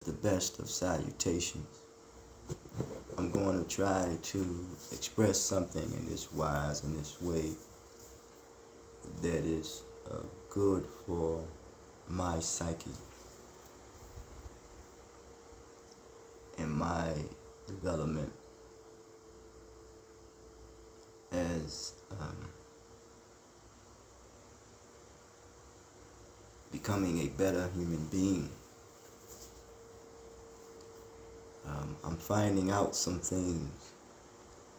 The best of salutations. I'm going to try to express something in this wise, in this way, that is good for my psyche and my development as becoming a better human being. I'm finding out some things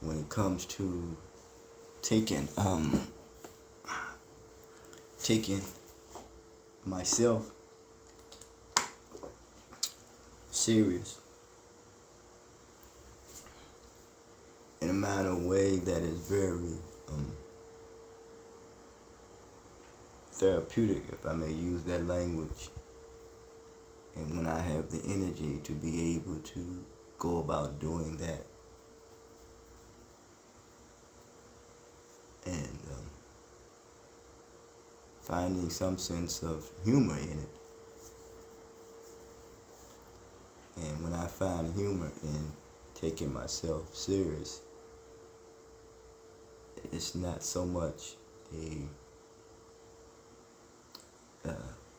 when it comes to taking myself serious in a manner of way that is very therapeutic, if I may use that language. And when I have the energy to be able to go about doing that, and finding some sense of humor in it. And when I find humor in taking myself serious, it's not so much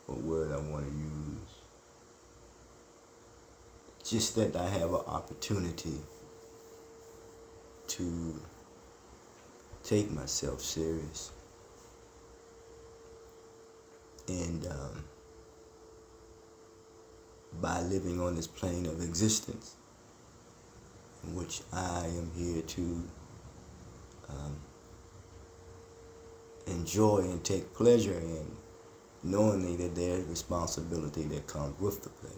what word I want to use. Just that I have an opportunity to take myself serious. And by living on this plane of existence, in which I am here to enjoy and take pleasure in, knowing that there's responsibility that comes with the pleasure.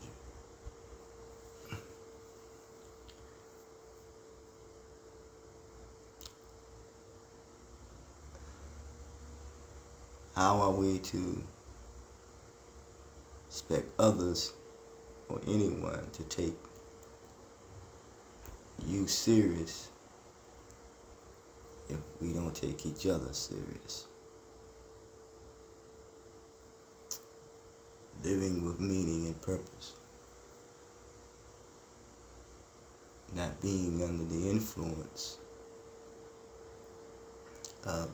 How are we to expect others or anyone to take you serious if we don't take each other serious? Living with meaning and purpose. Not being under the influence of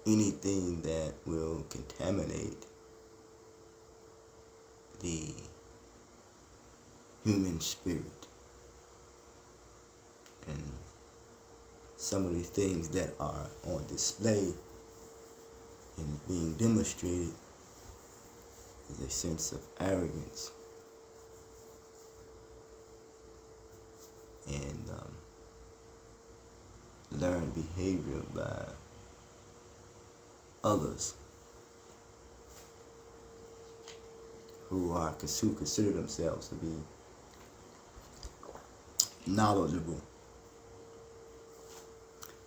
anything that will contaminate the human spirit. And some of the things that are on display and being demonstrated is a sense of arrogance and learned behavior by others who consider themselves to be knowledgeable,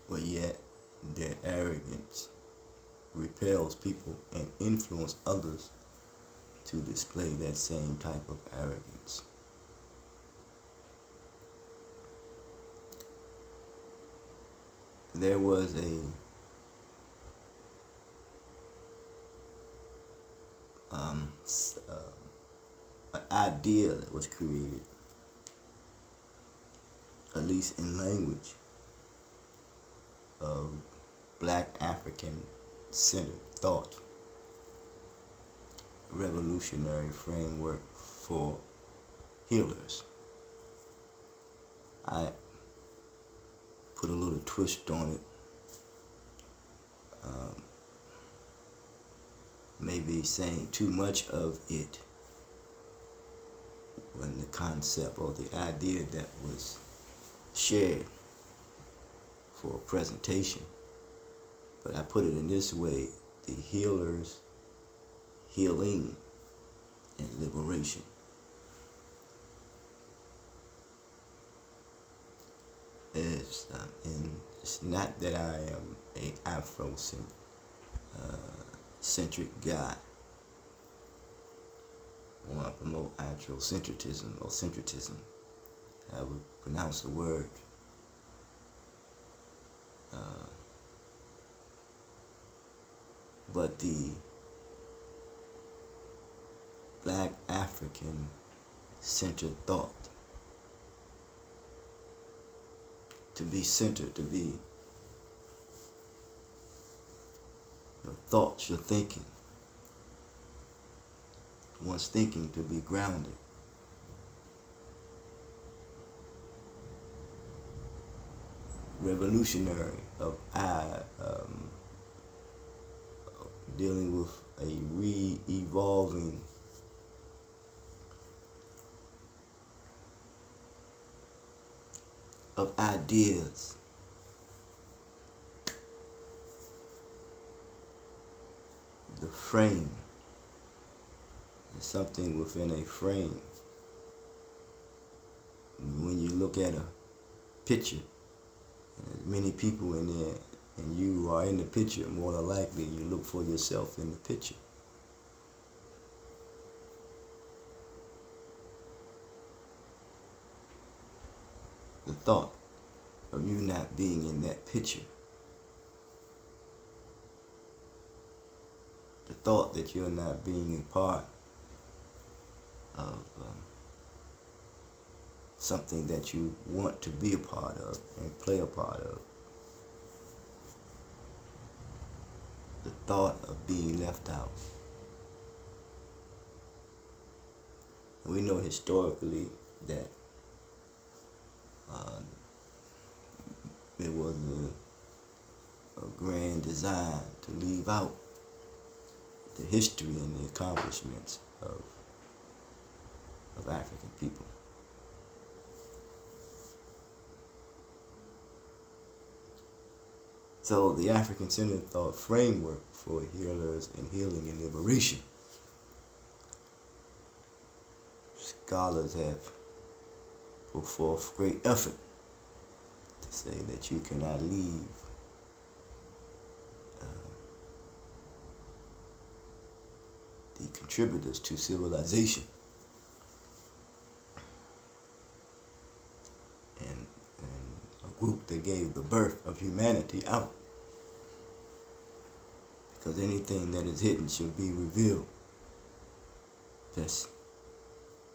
but yet their arrogance repels people and influence others to display that same type of arrogance. There was an idea that was created, at least in language, of Black African centered thought, revolutionary framework for healers. I put a little twist on it, maybe saying too much of it when the concept or the idea that was shared for a presentation. But I put it in this way: the healers, healing, and liberation. It's not that I am an Afro-centric guy. I want to promote Afrocentrism or centricism. I would pronounce the word. But the African centered thought. To be centered, to be your thoughts, your thinking. One's thinking to be grounded. Revolutionary of dealing with a re-evolving of ideas. The frame is something within a frame. When you look at a picture, there's many people in there, and you are in the picture, more than likely you look for yourself in the picture. The thought of you not being in that picture. The thought that you're not being a part of something that you want to be a part of and play a part of. The thought of being left out. And we know historically that it was a grand design to leave out the history and the accomplishments of African people. So the African-centered thought framework for healers and healing and liberation. Scholars have put forth great effort to say that you cannot leave the contributors to civilization and a group that gave the birth of humanity out. Because anything that is hidden should be revealed. That's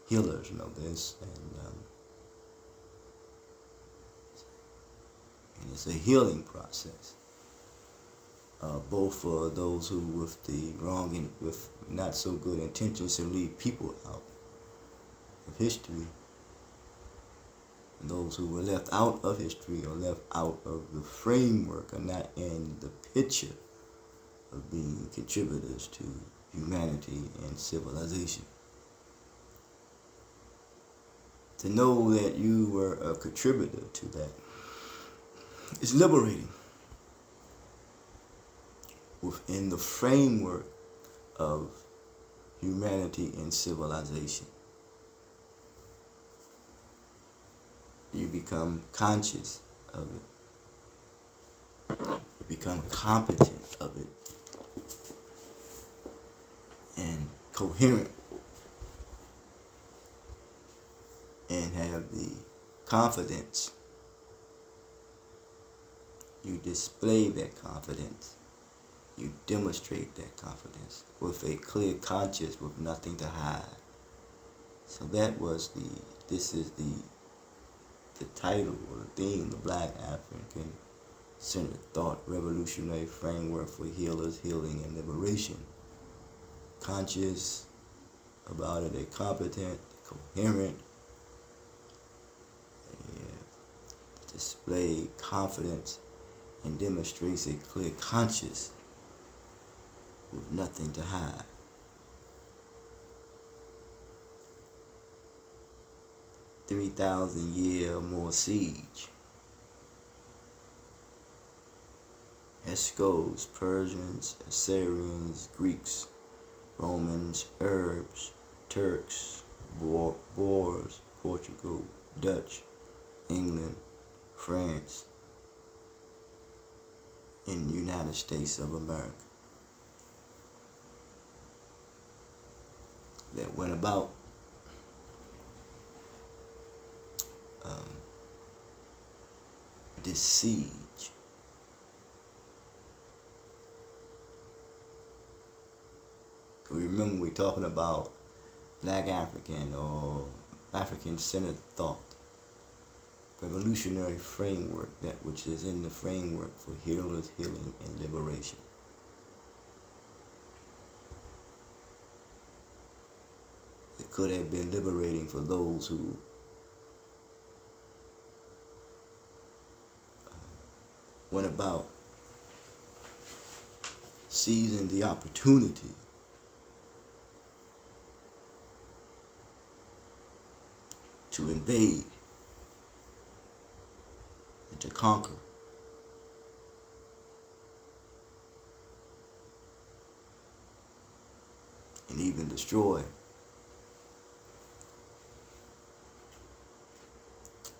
healers know this, and it's a healing process. Both for those who, with the wrong and with not so good intentions, to leave people out of history, and those who were left out of history or left out of the framework are not in the picture of being contributors to humanity and civilization. To know that you were a contributor to that is liberating within the framework of humanity and civilization. You become conscious of it. You become competent of it. And coherent. And have the confidence. You display that confidence. You demonstrate that confidence with a clear conscience with nothing to hide. So that was this is the title or the theme, the Black African Centered Thought Revolutionary Framework for Healers, Healing, and Liberation. Conscious about it, a competent, coherent, display confidence and demonstrates a clear conscience with nothing to hide. $3,000-year or more siege. Escos, Persians, Assyrians, Greeks, Romans, Arabs, Turks, Boers, Portugal, Dutch, England, France, in the United States of America. That went about this siege. Remember, we're talking about Black African or African-centered thought, revolutionary framework, that which is in the framework for healers, healing, and liberation. It could have been liberating for those who went about seizing the opportunity to invade and to conquer. And even destroy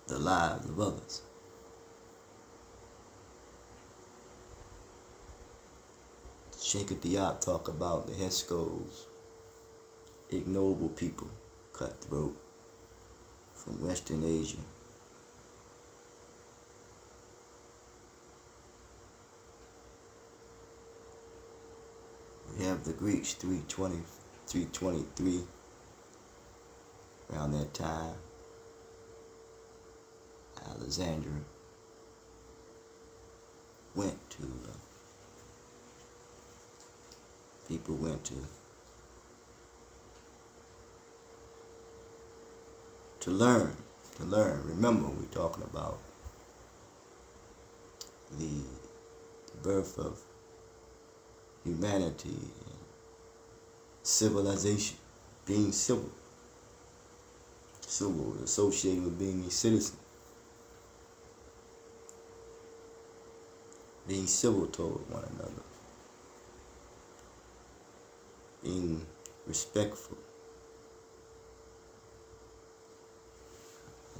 the lives of others. Sheikh Diop talk about the Heskos, ignoble people, cutthroat, from Western Asia. We have the Greeks, 320, 323, around that time. Alexander went to, people went to learn. Remember, we're talking about the birth of humanity and civilization, being civil. Civil associated with being a citizen. Being civil toward one another. Being respectful.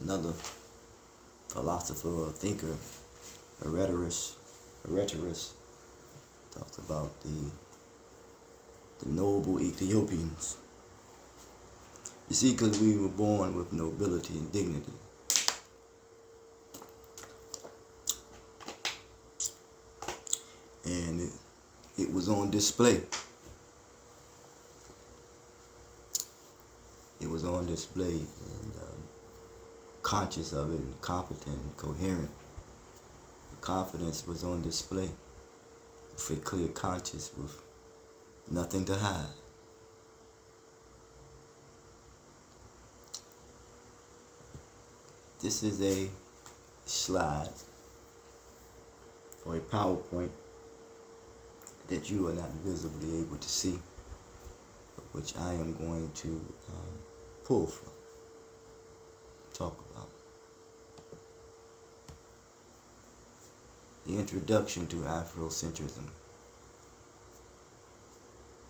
Another philosopher or thinker, a rhetorist, talks about the noble Ethiopians. You see, because we were born with nobility and dignity. And it was on display. It was on display, and conscious of it, and competent, and coherent. The confidence was on display, with a clear conscience, with nothing to hide. This is a slide or a PowerPoint that you are not visibly able to see, which I am going to pull from, talk about. The introduction to Afrocentrism.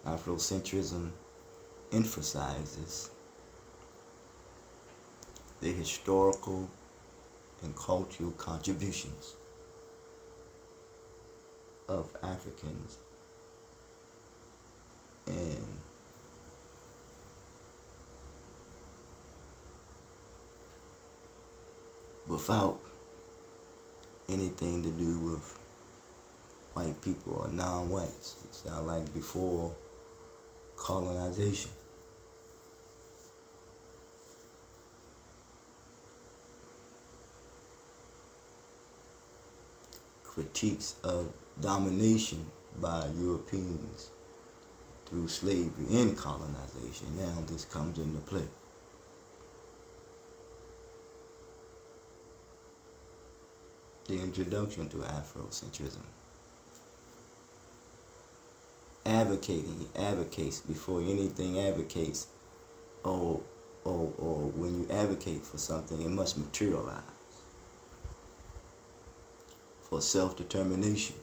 Afrocentrism emphasizes the historical and cultural contributions of Africans and without anything to do with white people or non-whites. It sounds like before colonization. Critiques of domination by Europeans through slavery and colonization. Now this comes into play. The introduction to Afrocentrism. He advocates before anything advocates, or when you advocate for something, it must materialize. For self-determination.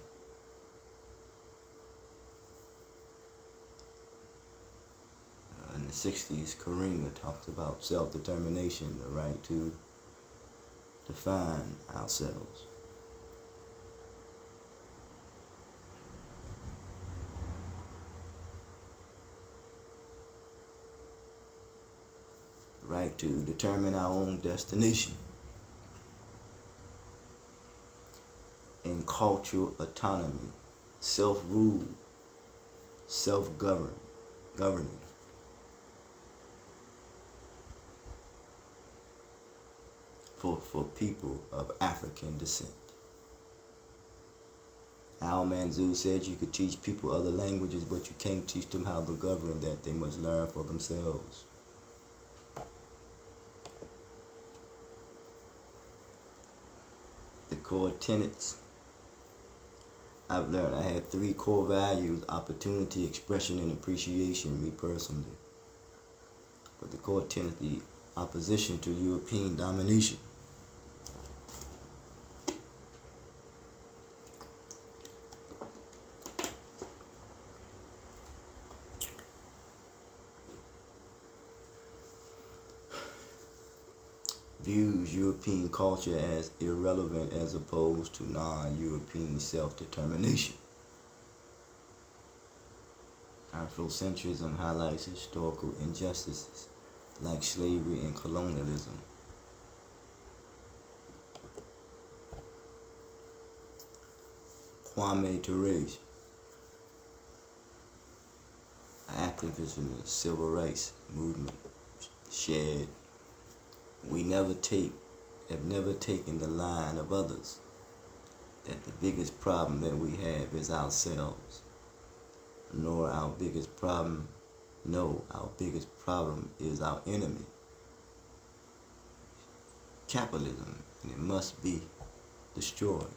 In the 60s, Karinga talked about self-determination, the right to define ourselves. The right to determine our own destination. And cultural autonomy, self-rule, self-governing. for people of African descent. Al Manzur said you could teach people other languages, but you can't teach them how to govern, that they must learn for themselves. The core tenets I've learned, I had 3 core values: opportunity, expression, and appreciation, me personally. But the core tenet, the opposition to European domination. Views European culture as irrelevant as opposed to non-European self-determination. Afrocentrism highlights historical injustices like slavery and colonialism. Kwame Ture, activist in the civil rights movement, shared, "We have never taken the line of others, that the biggest problem that we have is ourselves. Our biggest problem is our enemy, capitalism, and it must be destroyed."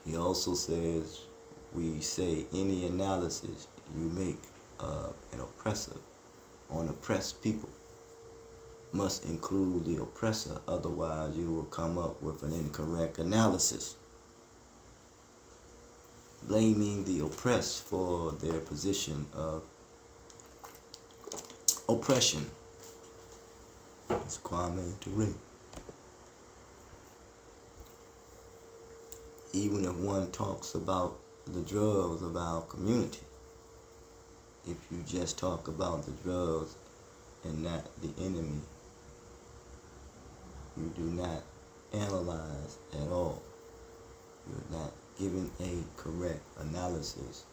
He also says, "We say any analysis you make of an oppressor on oppressed people must include the oppressor, otherwise you will come up with an incorrect analysis. Blaming the oppressed for their position of oppression." It's Kwame Ture. Even if one talks about the drugs of our community, if you just talk about the drugs and not the enemy, you do not analyze at all. You're not giving a correct analysis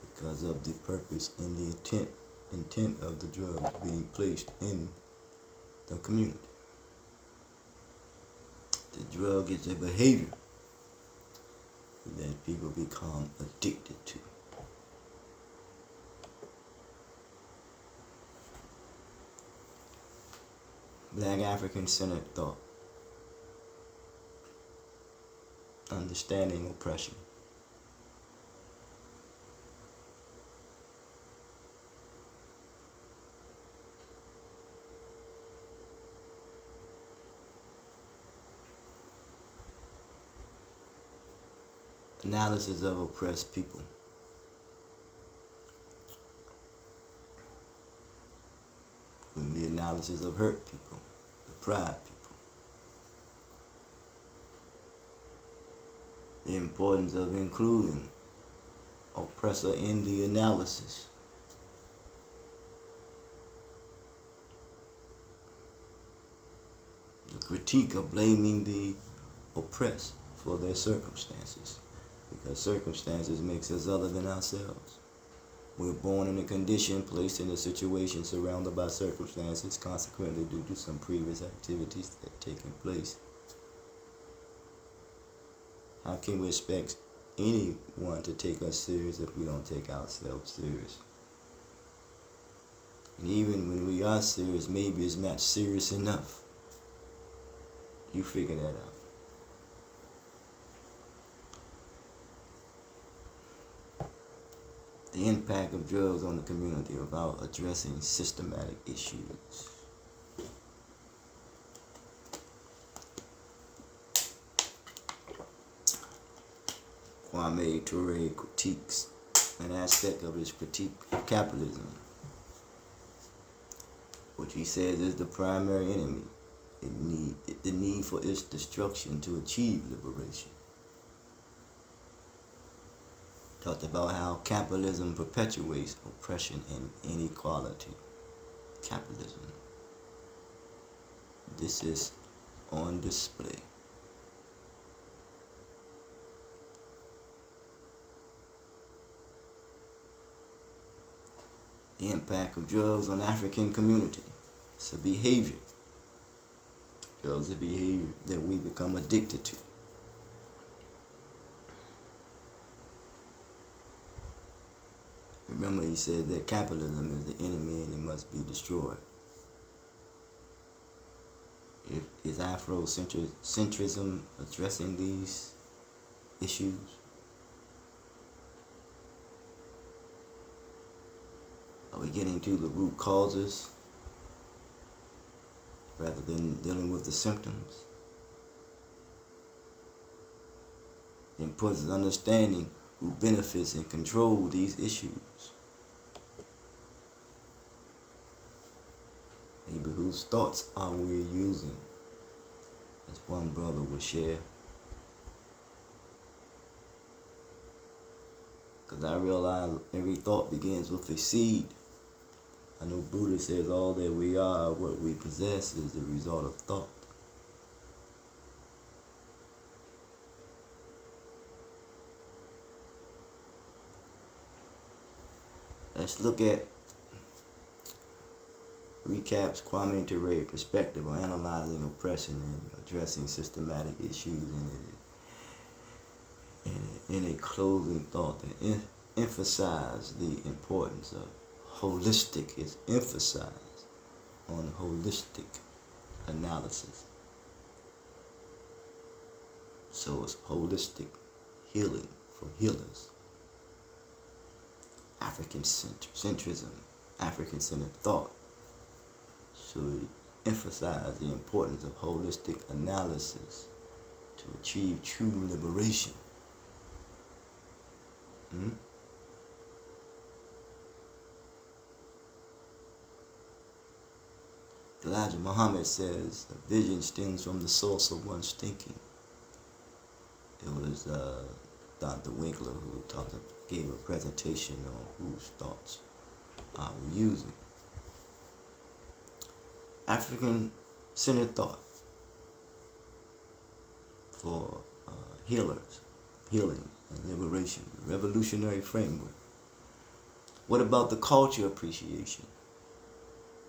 because of the purpose and the intent of the drugs being placed in the community. The drug is a behavior that people become addicted to. Black African-centered thought. Understanding oppression. Analysis of oppressed people. And the analysis of hurt people, deprived people. The importance of including oppressor in the analysis. The critique of blaming the oppressed for their circumstances, because circumstances makes us other than ourselves. We're born in a condition, placed in a situation, surrounded by circumstances, consequently due to some previous activities that have taken place. How can we expect anyone to take us serious if we don't take ourselves serious? And even when we are serious, maybe it's not serious enough. You figure that out. The impact of drugs on the community without addressing systematic issues. Kwame Ture critiques an aspect of his critique of capitalism, which he says is the primary enemy, the need for its destruction to achieve liberation. Talked about how capitalism perpetuates oppression and inequality. Capitalism. This is on display. The impact of drugs on African community. It's a behavior. Those are behavior that we become addicted to. Remember, he said that capitalism is the enemy and it must be destroyed. Is Afrocentrism addressing these issues? Are we getting to the root causes rather than dealing with the symptoms? The importance of understanding who benefits and control these issues. Maybe whose thoughts are we using? As one brother would share. Because I realize every thought begins with a seed. I know Buddha says all that we are, what we possess, is the result of thought. Let's look at recaps Kwame Ture perspective on analyzing oppression and addressing systematic issues in a closing thought that emphasize the importance of holistic, is emphasized on holistic analysis. So it's holistic healing for healers. African centrism, African-centered thought. So it emphasizes the importance of holistic analysis to achieve true liberation. Elijah Muhammad says a vision stems from the source of one's thinking. It was Dr. Winkler who gave a presentation on whose thoughts are we using. African-centered thought for healers, healing and liberation, revolutionary framework. What about the culture appreciation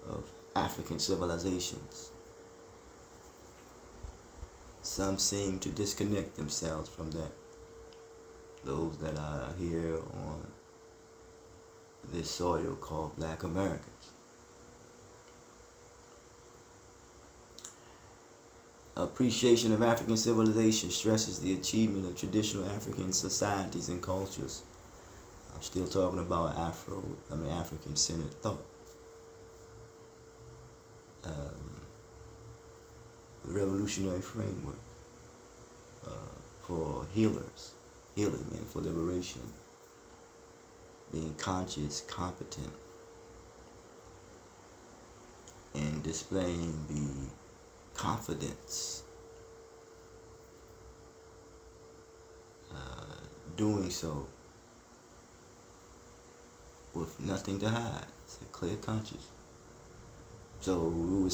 of African civilizations? Some seem to disconnect themselves from that. Those that are here on this soil called Black Americans. Appreciation of African civilization stresses the achievement of traditional African societies and cultures. I'm still talking about African-centered thought. The revolutionary framework for healers, healing and for liberation, being conscious, competent, and displaying the confidence, doing so with nothing to hide. It's a clear conscience. So we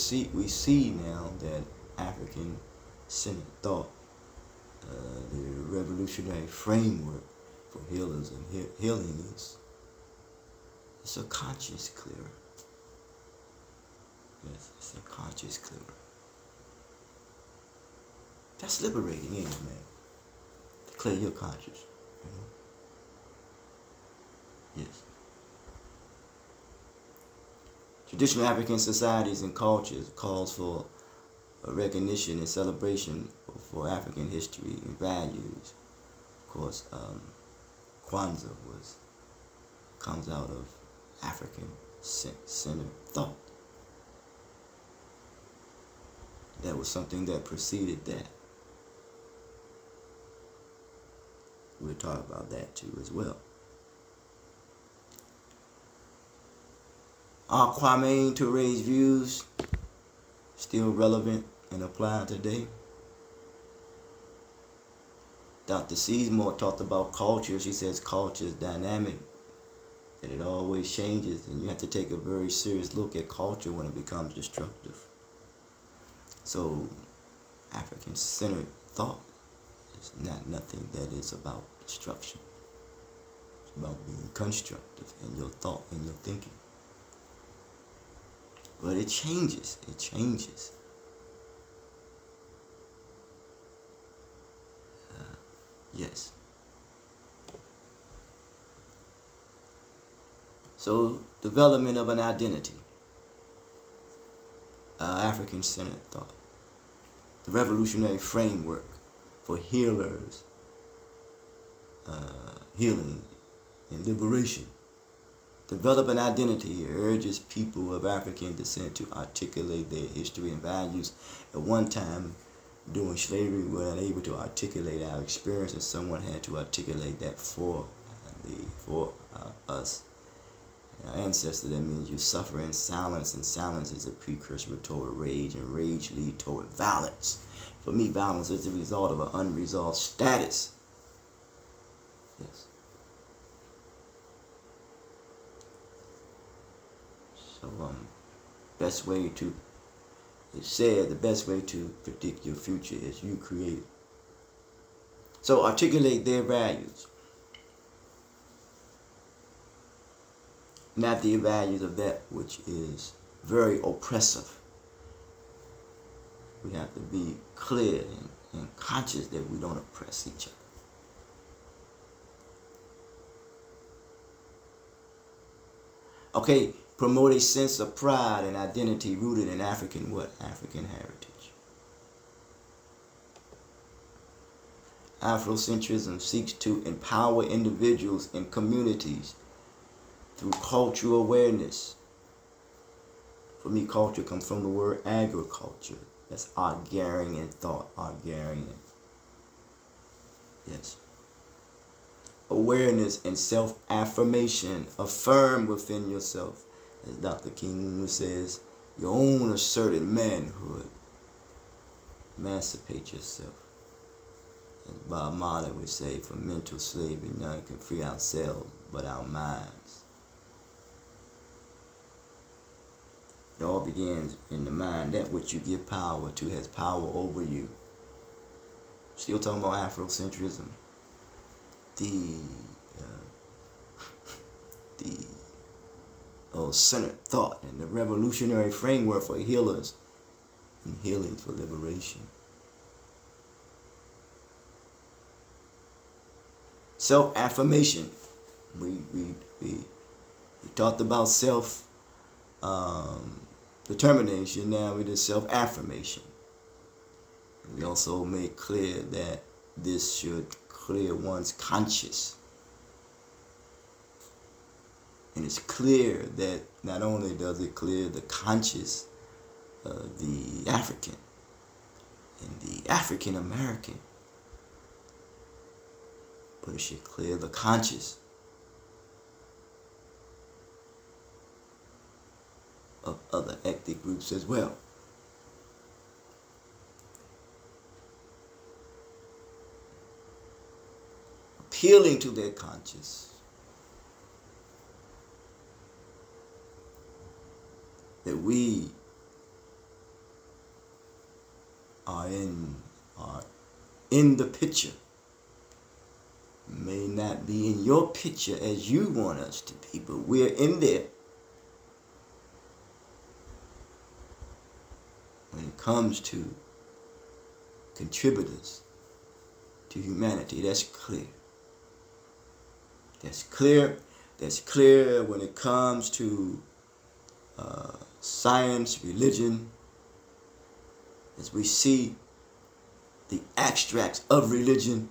see now that African-centered thought, the revolutionary framework for healers and healing is it's a conscious clearer. Yes, it's a conscious clearer. That's liberating, ain't it, man? To clear your conscience. Yes. Traditional African societies and cultures calls for a recognition and celebration for African history and values. Of course, Kwanzaa comes out of African-centered thought. That was something that preceded that. We'll talk about that too as well. Are Kwame Ture's views still relevant and applied today? Dr. Seesmore talked about culture. She says culture is dynamic, that it always changes, and you have to take a very serious look at culture when it becomes destructive. So, African-centered thought is not nothing that is about destruction. It's about being constructive in your thought and your thinking. But it changes. It changes. Yes. So, development of an identity, African-centered thought, the revolutionary framework for healers, healing and liberation. Develop an identity urges people of African descent to articulate their history and values. At one time, during slavery, we were unable to articulate our experience, and someone had to articulate that for us. Our ancestors, that means you suffer in silence, and silence is a precursor toward rage, and rage leads toward violence. For me, violence is the result of an unresolved status. Yes. So, best way to, it said the best way to predict your future is you create it. So articulate their values, not the values of that which is very oppressive. We have to be clear and conscious that we don't oppress each other. Okay, promote a sense of pride and identity rooted in African what? African heritage. Afrocentrism seeks to empower individuals and communities through cultural awareness. For me, culture comes from the word agriculture. That's agrarian thought, agrarian. Yes. Awareness and self-affirmation. Affirm within yourself. As Dr. King says, your own asserted manhood. Emancipate yourself. As Bob Marley would say, for mental slavery, none can free ourselves but our minds. It all begins in the mind. That which you give power to has power over you. Still talking about Afrocentrism. The centered thought and the revolutionary framework for healers and healing for liberation. Self-affirmation. We talked about self-determination. Now it is self-affirmation. We also made clear that this should clear one's conscience. And it's clear that not only does it clear the conscience of the African and the African American, but it should clear the conscience of other ethnic groups as well. Appealing to their conscience. That we are in the picture. May not be in your picture as you want us to be, but we're in there. When it comes to contributors to humanity, that's clear. That's clear. That's clear when it comes to science, religion, as we see the extracts of religion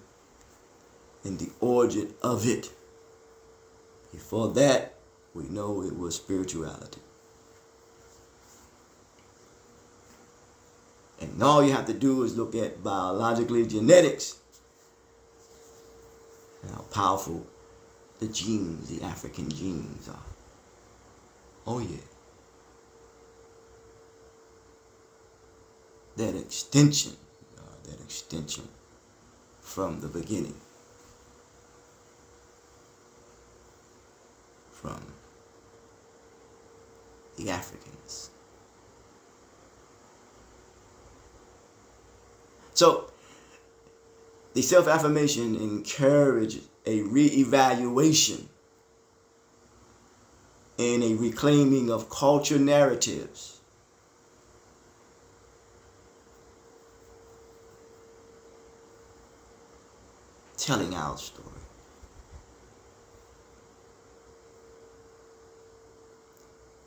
and the origin of it. Before that, we know it was spirituality. And all you have to do is look at biologically genetics and how powerful the genes, the African genes are. Oh yeah. That extension from the beginning, from the Africans. So, the self-affirmation encourages a re-evaluation and a reclaiming of culture narratives. telling our story.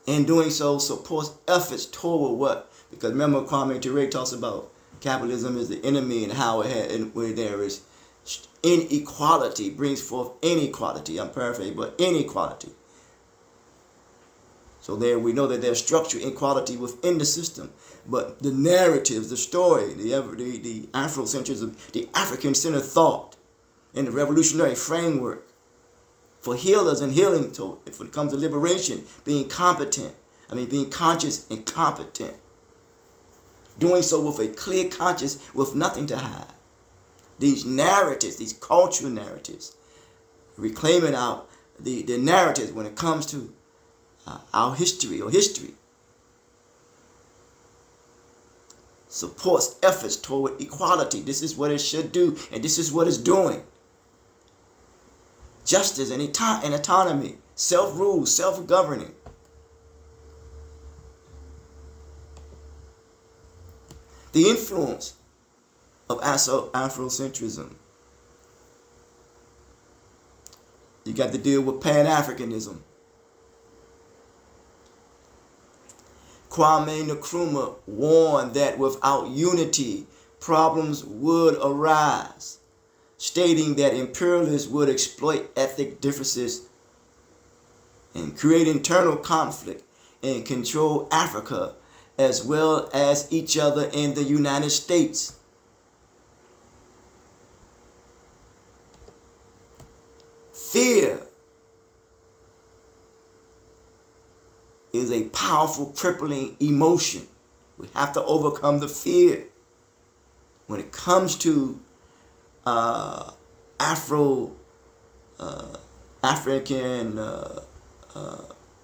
In doing so, supports efforts toward what? Because remember, Kwame Ture talks about capitalism is the enemy and how it had, and where there is inequality, brings forth inequality. I'm paraphrasing, but inequality. So there we know that there's structural inequality within the system. But the narratives, the story, the Afrocentrism, the African-centered thought, and the revolutionary framework for healers and healing, so if it comes to liberation, being conscious and competent. Doing so with a clear conscience, with nothing to hide. These narratives, these cultural narratives, reclaiming the narratives when it comes to our history or history, supports efforts toward equality. This is what it should do, and this is what it's doing. Justice and autonomy, self-rule, self-governing. The influence of Afrocentrism. You got to deal with Pan-Africanism. Kwame Nkrumah warned that without unity, problems would arise, stating that imperialists would exploit ethnic differences and create internal conflict and control Africa as well as each other in the United States. Fear is a powerful, crippling emotion. We have to overcome the fear. When it comes to African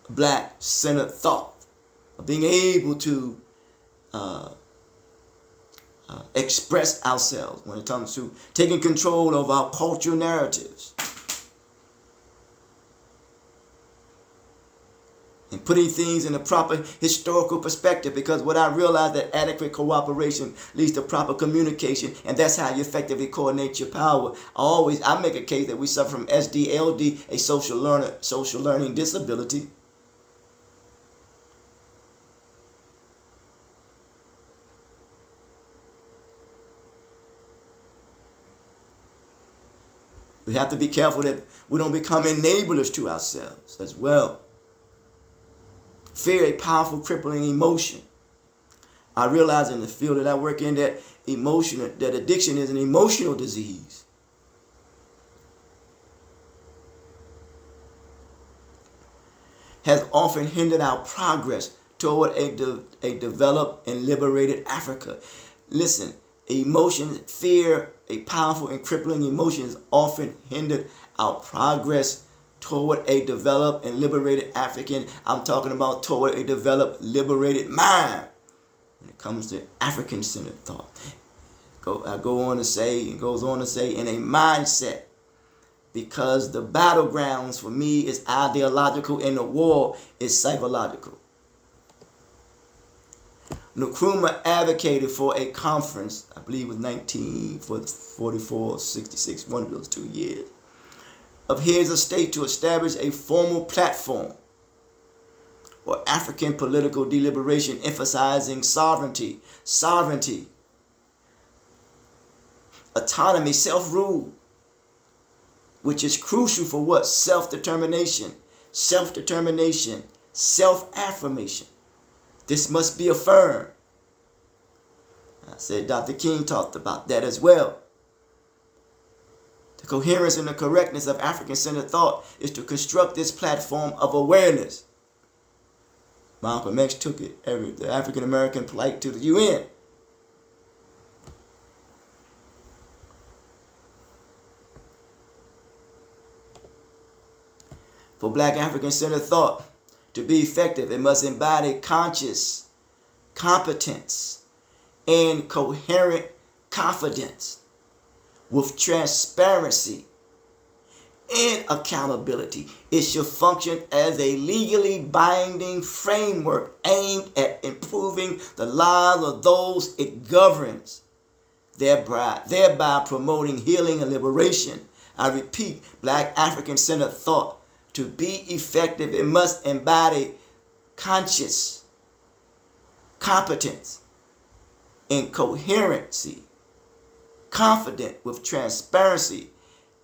black-centered thought, of being able to express ourselves, when it comes to taking control of our cultural narratives and putting things in a proper historical perspective, because what I realized that adequate cooperation leads to proper communication, and that's how you effectively coordinate your power. I make a case that we suffer from SDLD, a social learning disability. We have to be careful that we don't become enablers to ourselves as well. Fear, a powerful, crippling emotion. I realize in the field that I work in that addiction is an emotional disease. Has often hindered our progress toward a developed and liberated Africa. Listen, emotion, fear, a powerful and crippling emotion has often hindered our progress toward a developed and liberated African. I'm talking about toward a developed, liberated mind. When it comes to African-centered thought, it goes on to say, in a mindset, because the battlegrounds for me is ideological and the war is psychological. Nkrumah advocated for a conference, I believe it was 1944, 66, one of those 2 years, of heads of state to establish a formal platform for African political deliberation emphasizing sovereignty, autonomy, self-rule, which is crucial for what? Self-determination, self-affirmation. This must be affirmed. I said Dr. King talked about that as well. The coherence and the correctness of African-centered thought is to construct this platform of awareness. Malcolm X took it, the African-American plight, to the UN. For Black African-centered thought to be effective, it must embody conscious competence and coherent confidence with transparency and accountability. It should function as a legally binding framework aimed at improving the lives of those it governs. thereby promoting healing and liberation. I repeat, Black African-centered thought. To be effective, it must embody conscious competence and coherency, confident with transparency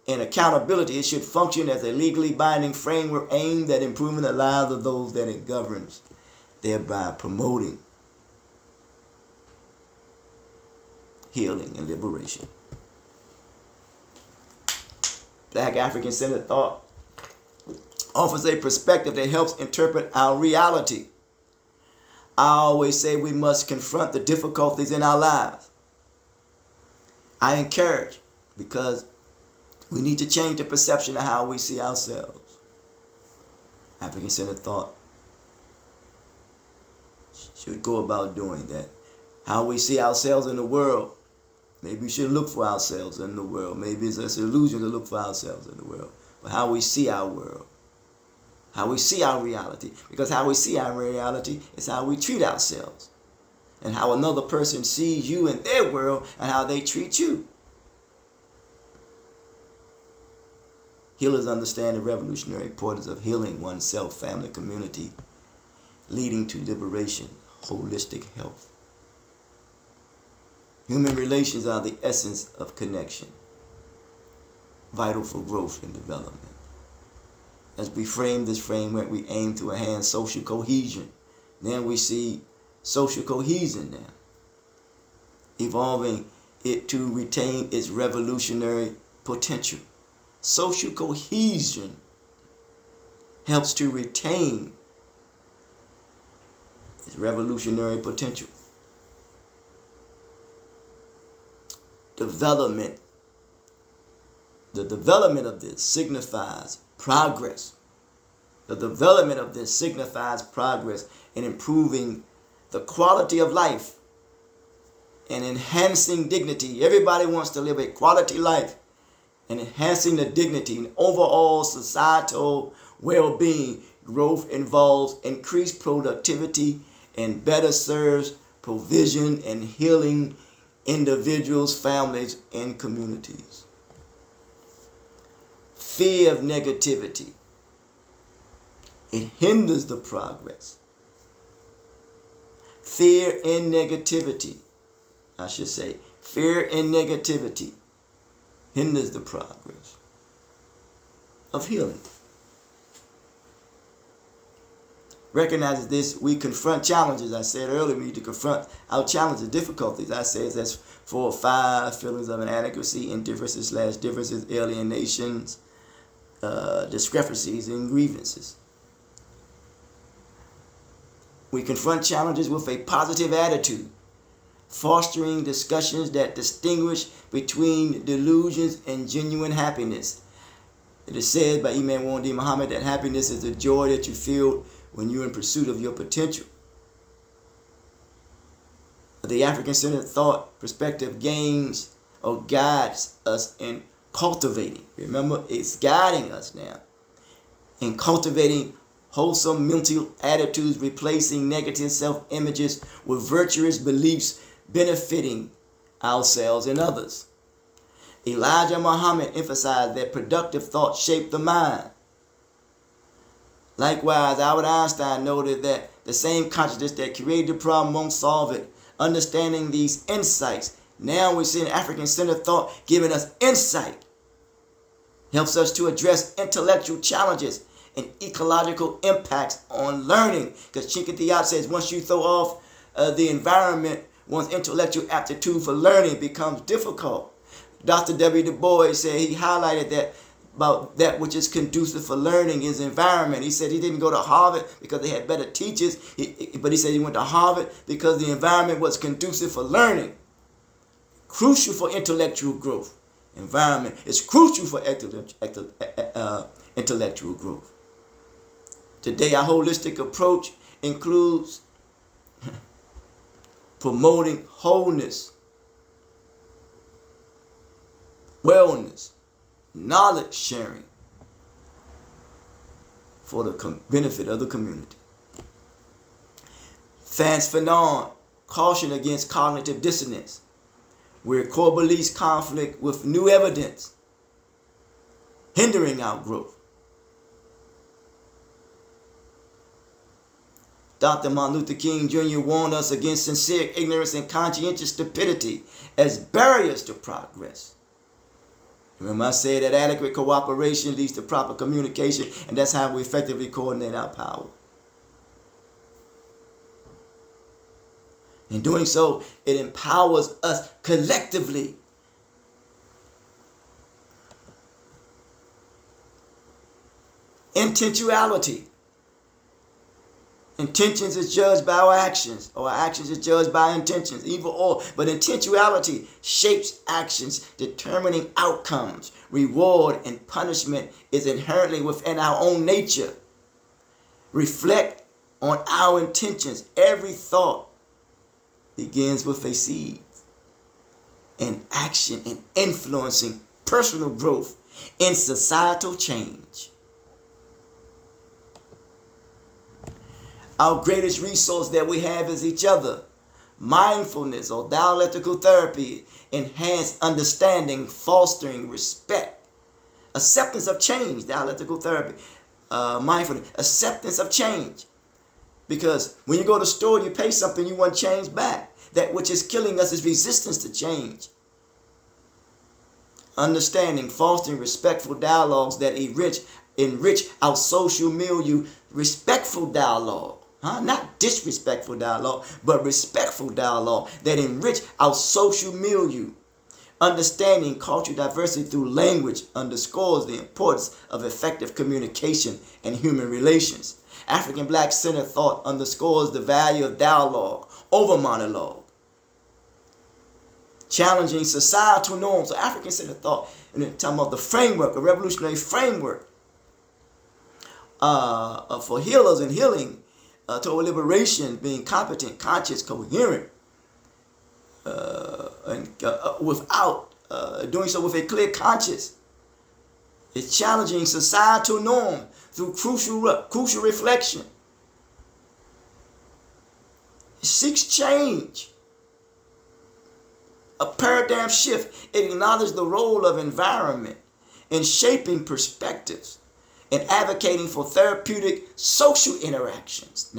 and accountability. It should function as a legally binding framework aimed at improving the lives of those that it governs, thereby promoting healing and liberation. Black African-centered thought offers a perspective that helps interpret our reality. I always say we must confront the difficulties in our lives. I encourage, because we need to change the perception of how we see ourselves. African-centered thought should go about doing that. How we see ourselves in the world. Maybe we should look for ourselves in the world. Maybe it's an illusion to look for ourselves in the world. But how we see our world. How we see our reality. Because how we see our reality is how we treat ourselves. And how another person sees you in their world and how they treat you. Healers understand the revolutionary importance of healing oneself, family, community, leading to liberation, holistic health. Human relations are the essence of connection, vital for growth and development. As we frame this framework, we aim to enhance social cohesion. Then we see social cohesion now, evolving it to retain its revolutionary potential. Social cohesion helps to retain its revolutionary potential. Development. The development of this signifies progress. The development of this signifies progress in improving the quality of life and enhancing dignity. Everybody wants to live a quality life, and enhancing the dignity and overall societal well-being. Growth involves increased productivity and better serves provision and healing individuals, families, and communities. Fear of negativity. It hinders the progress. Fear and negativity, I should say. Fear and negativity hinders the progress of healing. Recognizes this, we confront challenges. I said earlier, we need to confront our challenges, difficulties. I said that's 4 or 5 feelings of inadequacy, indifferences / differences, alienations, discrepancies, and grievances. We confront challenges with a positive attitude, fostering discussions that distinguish between delusions and genuine happiness. It is said by Imam Muhammad that happiness is the joy that you feel when you're in pursuit of your potential. The African-centered thought perspective gains or guides us in cultivating. Remember, it's guiding us now in cultivating wholesome mental attitudes, replacing negative self-images with virtuous beliefs benefiting ourselves and others. Elijah Muhammad emphasized that productive thought shaped the mind. Likewise, Albert Einstein noted that the same consciousness that created the problem won't solve it. Understanding these insights, now we see an African-centered thought giving us insight. Helps us to address intellectual challenges and ecological impacts on learning. Because Chinka Diop says once you throw off the environment, one's intellectual aptitude for learning becomes difficult. Dr. W. Du Bois said he highlighted that about that which is conducive for learning is environment. He said he didn't go to Harvard because they had better teachers, but he said he went to Harvard because the environment was conducive for learning. Crucial for intellectual growth. Environment is crucial for intellectual growth. Today, our holistic approach includes promoting wholeness, wellness, knowledge sharing for the benefit of the community. Frantz Fanon cautioned against cognitive dissonance, where core beliefs conflict with new evidence, hindering our growth. Dr. Martin Luther King Jr. warned us against sincere ignorance and conscientious stupidity as barriers to progress. Remember I said that adequate cooperation leads to proper communication, and that's how we effectively coordinate our power. In doing so, it empowers us collectively. Intentionality. Intentions is judged by our actions, or our actions is judged by intentions, either or. But intentionality shapes actions, determining outcomes. Reward and punishment is inherently within our own nature. Reflect on our intentions. Every thought begins with a seed, and action and influencing personal growth and societal change. Our greatest resource that we have is each other. Mindfulness or dialectical therapy, enhanced understanding, fostering respect. Acceptance of change, dialectical therapy. Mindfulness, acceptance of change. Because when you go to the store, you pay something, you want change back. That which is killing us is resistance to change. Understanding, fostering respectful dialogues that enrich our social milieu. Respectful dialogue. Not disrespectful dialogue, but respectful dialogue that enrich our social milieu. Understanding cultural diversity through language underscores the importance of effective communication and human relations. African Black-centered thought underscores the value of dialogue over monologue. Challenging societal norms. So African-centered thought, and then talking about the framework, a revolutionary framework for healers and healing, toward liberation, being competent, conscious, coherent, and without doing so with a clear conscience. It's challenging societal norm through crucial reflection. It seeks change, a paradigm shift. It acknowledges the role of environment in shaping perspectives and advocating for therapeutic social interactions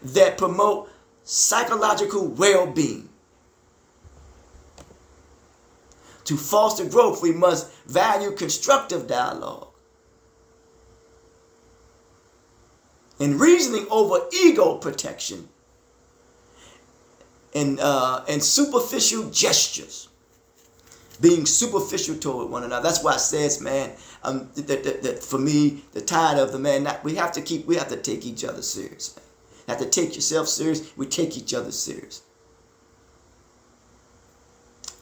that promote psychological well-being. To foster growth, we must value constructive dialogue and reasoning over ego protection and superficial gestures. Being superficial toward one another. That's why it says, man, that for me, the tide of the man, we have to take each other serious. You have to take yourself serious. We take each other serious.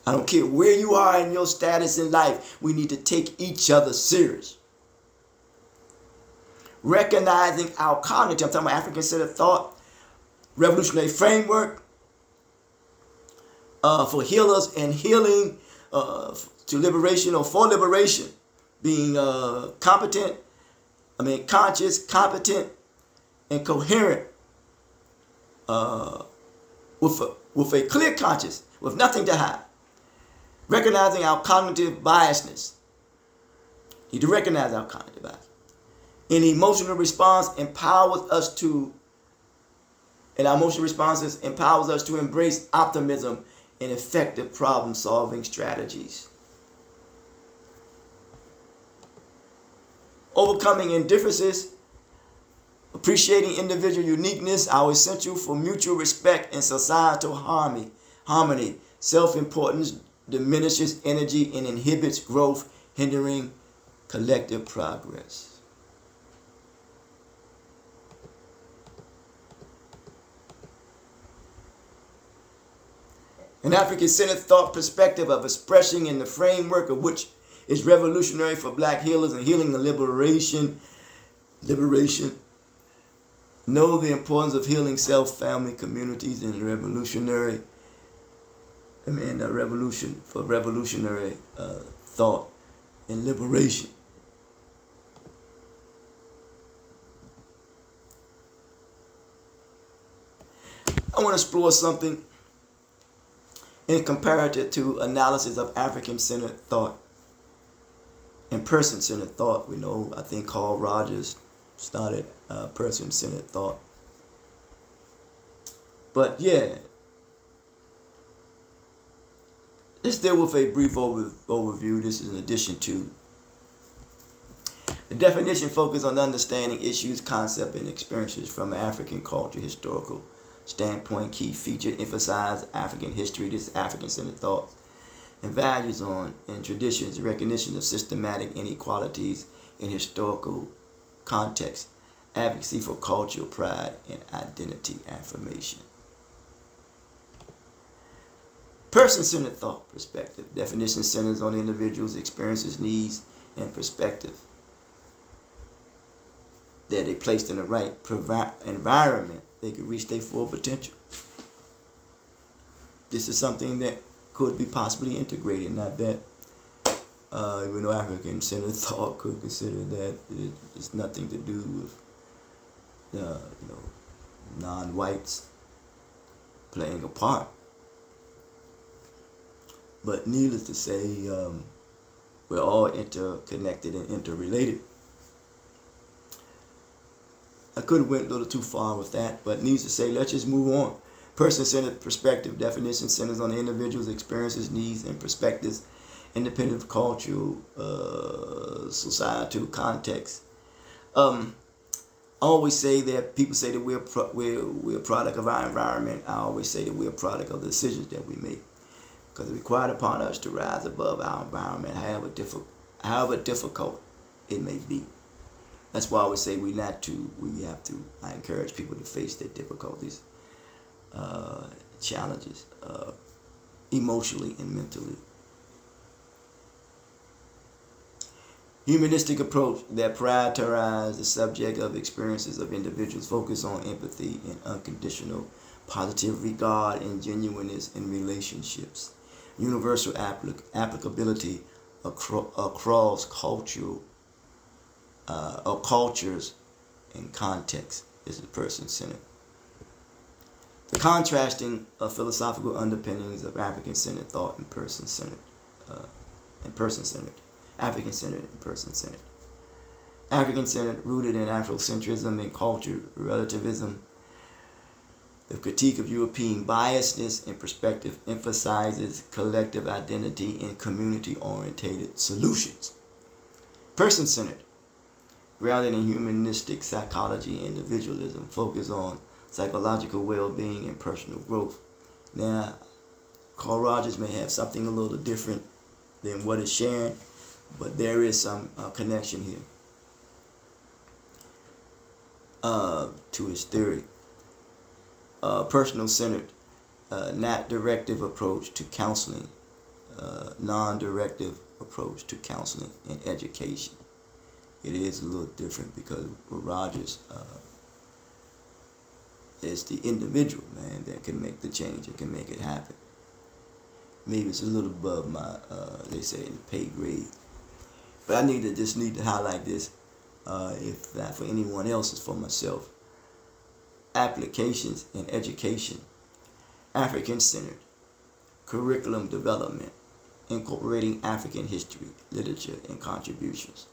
I don't care where you are in your status in life. We need to take each other serious. Recognizing our cognitive, I'm talking about African-centered thought, revolutionary framework for healers and healing, to liberation or for liberation, being conscious, competent, and coherent, with a clear conscience, with nothing to hide. Recognizing our cognitive biasness. You need to recognize our cognitive bias. An emotional response empowers us to, and our emotional responses empowers us to embrace optimism and effective problem-solving strategies. Overcoming indifferences, appreciating individual uniqueness are essential for mutual respect and societal harmony. Self-importance diminishes energy and inhibits growth, hindering collective progress. An African-centered thought perspective of expression in the framework of which is revolutionary for Black healers and healing and liberation. Know the importance of healing self, family, communities, and revolutionary thought and liberation. I want to explore something in comparative to analysis of African-centered thought and person-centered thought. We know, I think Carl Rogers started person-centered thought. But yeah, let's deal with a brief overview. This is in addition to the definition focus on understanding issues, concepts, and experiences from an African culture historical standpoint. Key feature emphasize African history. This is African-centered thoughts and values on and traditions, recognition of systematic inequalities in historical context, advocacy for cultural pride, and identity affirmation. Person-centered thought perspective. Definition centers on individuals' experiences, needs, and perspective that they placed in the right environment, they could reach their full potential. This is something that could be possibly integrated, not that even though African-centered thought could consider that it's nothing to do with non-whites playing a part. But needless to say, we're all interconnected and interrelated. I could have went a little too far with that, but needs to say, let's just move on. Person-centered perspective definition centers on the individual's experiences, needs, and perspectives, independent of cultural, societal context. I always say that people say that we're a product of our environment. I always say that we're a product of the decisions that we make, because it's required upon us to rise above our environment, however difficult it may be. That's why I always say I encourage people to face their difficulties, challenges, emotionally and mentally. Humanistic approach that prioritizes the subject of experiences of individuals, focus on empathy and unconditional positive regard and genuineness in relationships. Universal applicability across cultural or cultures and contexts. This is person-centered. The contrasting of philosophical underpinnings of African-centered thought and person-centered, African-centered and person-centered. African-centered, rooted in Afrocentrism and culture relativism. The critique of European biasness and perspective emphasizes collective identity and community-oriented solutions. Person-centered, grounded in humanistic psychology and individualism, focus on psychological well-being and personal growth. Now, Carl Rogers may have something a little different than what is sharing, but there is some connection here to his theory. Personal-centered, not directive approach to counseling, non-directive approach to counseling and education. It is a little different because with Rogers, it's the individual, man, that can make the change and can make it happen. Maybe it's a little above my, they say, in the pay grade. But I just need to highlight this, if not for anyone else, it's for myself. Applications in education, African-centered, curriculum development, incorporating African history, literature, and contributions.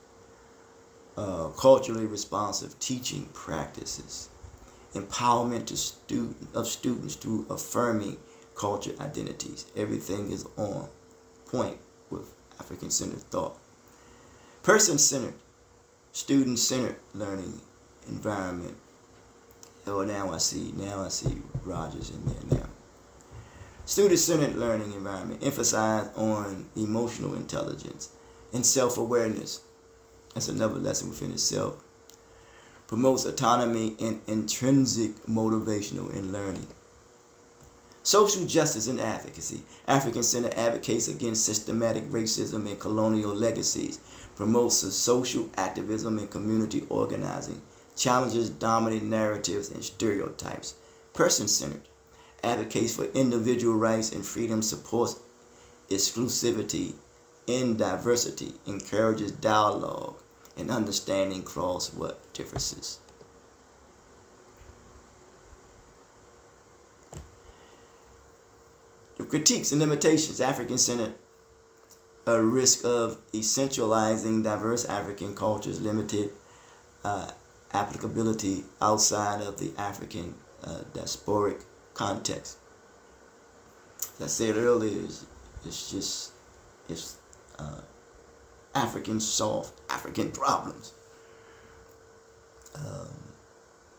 Culturally responsive teaching practices, empowerment of students through affirming culture identities. Everything is on point with African-centered thought. Person-centered, student-centered learning environment. Oh, now I see Rogers in there now. Student-centered learning environment, emphasize on emotional intelligence and self-awareness. That's another lesson within itself. Promotes autonomy and intrinsic motivational in learning. Social justice and advocacy. African-centered advocates against systematic racism and colonial legacies. Promotes social activism and community organizing. Challenges dominant narratives and stereotypes. Person-centered. Advocates for individual rights and freedom, supports exclusivity in diversity, encourages dialogue and understanding across differences. The Critiques and limitations. African-centered, a risk of essentializing diverse African cultures, limited applicability outside of the African diasporic context. As I said earlier, it's African solved African problems.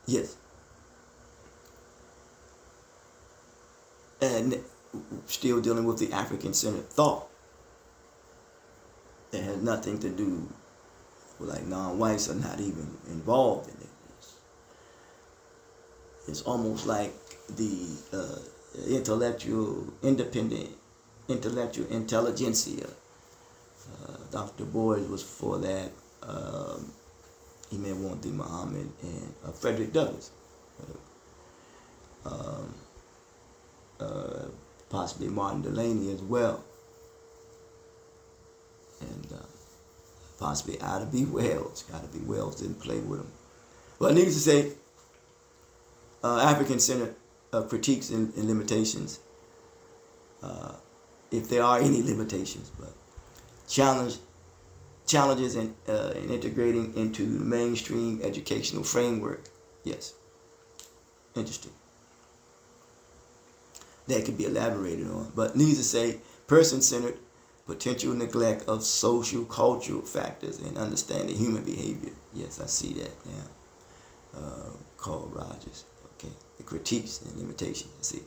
Yes. And still dealing with the African-centered thought that has nothing to do with, like, non-whites are not even involved in it. It's almost like the independent intellectual intelligentsia. Dr. Boyd was for that. He may want the Muhammad and Frederick Douglass. Possibly Martin Delaney as well. And possibly Ida B. Wells. Ida B. Wells didn't play with him. But needless to say, African-centered critiques and limitations, if there are any limitations, but challenges in integrating into the mainstream educational framework. Yes. Interesting. That could be elaborated on. But needless to say, person-centered, potential neglect of social cultural factors and understanding human behavior. Yes, I see that now. Carl Rogers. Okay. The critiques and limitations. I see.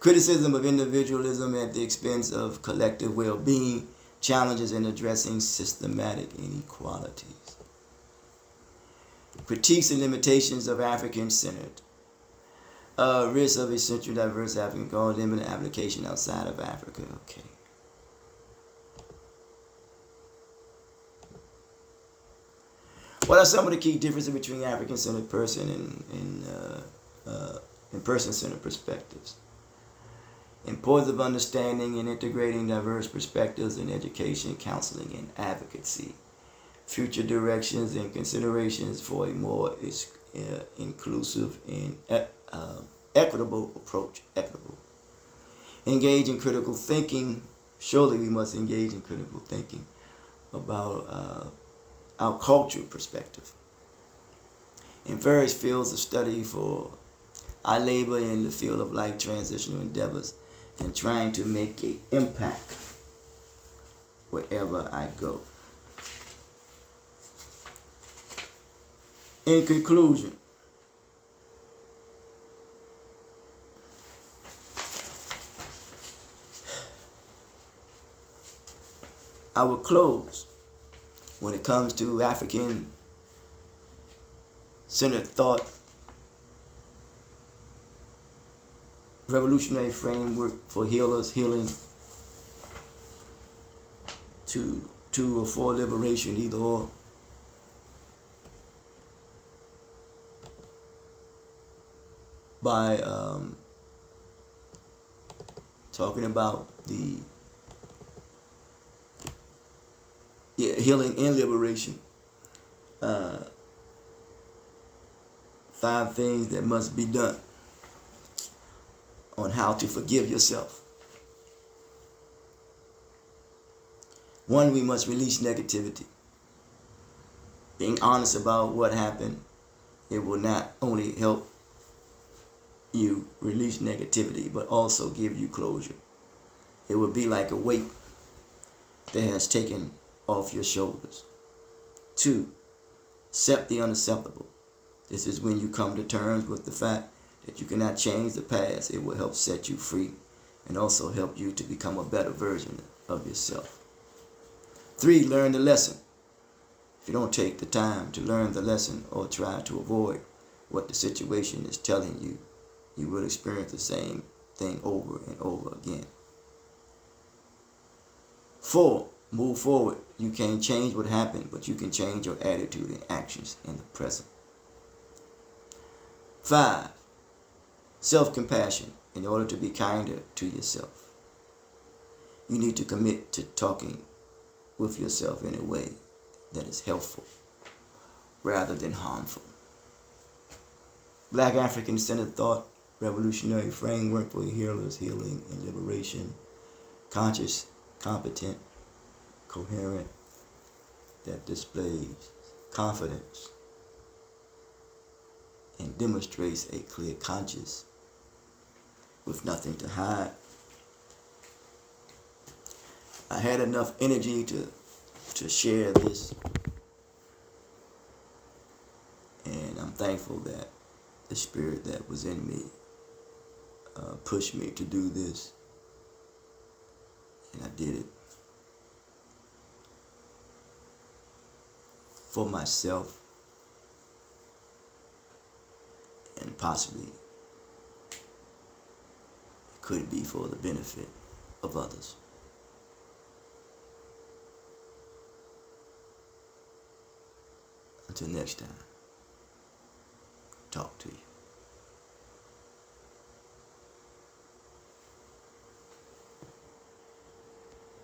Criticism of individualism at the expense of collective well-being. Challenges in addressing systematic inequalities. Critiques and limitations of African-centered. Risk of essential diverse African culture, limited application outside of Africa. Okay. What are some of the key differences between African-centered person and person-centered perspectives? Importance of understanding and integrating diverse perspectives in education, counseling, and advocacy. Future directions and considerations for a more inclusive and equitable approach. Engage in critical thinking. Surely we must engage in critical thinking about our cultural perspective. In various fields of study I labor in the field of life transitional endeavors and trying to make an impact wherever I go. In conclusion, I will close when it comes to African-centered thought, revolutionary framework for healers, healing to or for liberation, either or. By talking about the healing and liberation. 5 things that must be done on how to forgive yourself. 1, we must release negativity. Being honest about what happened, it will not only help you release negativity, but also give you closure. It will be like a weight that has taken off your shoulders. 2, accept the unacceptable. This is when you come to terms with the fact that you cannot change the past. It will help set you free and also help you to become a better version of yourself. 3, learn the lesson. If you don't take the time to learn the lesson or try to avoid what the situation is telling you, you will experience the same thing over and over again. 4, move forward. You can't change what happened, but you can change your attitude and actions in the present. 5, self-compassion. In order to be kinder to yourself, you need to commit to talking with yourself in a way that is helpful rather than harmful. Black African-centered thought revolutionary framework for healers, healing, and liberation. Conscious, competent, coherent, that displays confidence and demonstrates a clear conscience with nothing to hide. I had enough energy to share this, and I'm thankful that the spirit that was in me pushed me to do this, and I did it for myself and possibly it could be for the benefit of others. Until next time, talk to you.